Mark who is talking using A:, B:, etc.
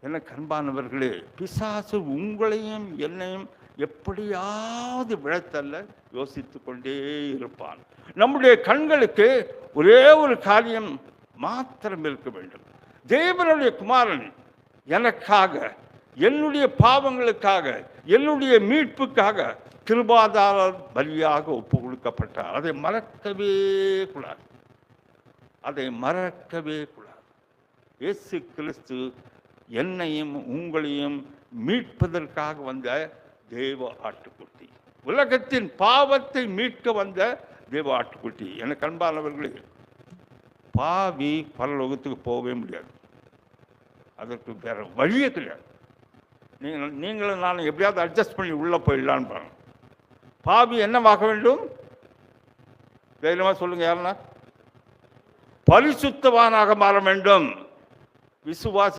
A: எனக்கு அன்பானவர்களே, பிசாசு உங்களையும் என்னையும் எப்படியாவது விழத்தல்ல யோசித்து கொண்டே இருப்பான். நம்முடைய கண்களுக்கு ஒரே ஒரு காரியம் மாத்திரம் இருக்க வேண்டும். தேவனுடைய குமாரன் எனக்காக, என்னுடைய பாவங்களுக்காக, என்னுடைய மீட்புக்காக கிருபாதார பலியாக ஒப்பு கொடுக்கப்பட்டார். அதை மறக்கவே கூடாது, அதை மறக்கவே கூடாது. இயேசு கிறிஸ்து என்னையும் உங்களையும் மீட்பதற்காக வந்த தேவ ஆட்டுக்குட்டி, உலகத்தின் பாவத்தை மீட்க வந்த தேவ ஆட்டுக்குட்டி. எனக்கு அன்பானவர்களே, பாவி பரலோகத்துக்கு போகவே முடியாது. அதற்கு வேற வழியே கிடையாது. நீங்களும் நான் எப்படியாவது அட்ஜஸ்ட் பண்ணி உள்ளே போயிடலான்னு பாருங்க. பாவி என்னவாக வேண்டும்? தைரியமாக சொல்லுங்க, யாருன்னா பரிசுத்தவானாக மாற வேண்டும். விசுவாசி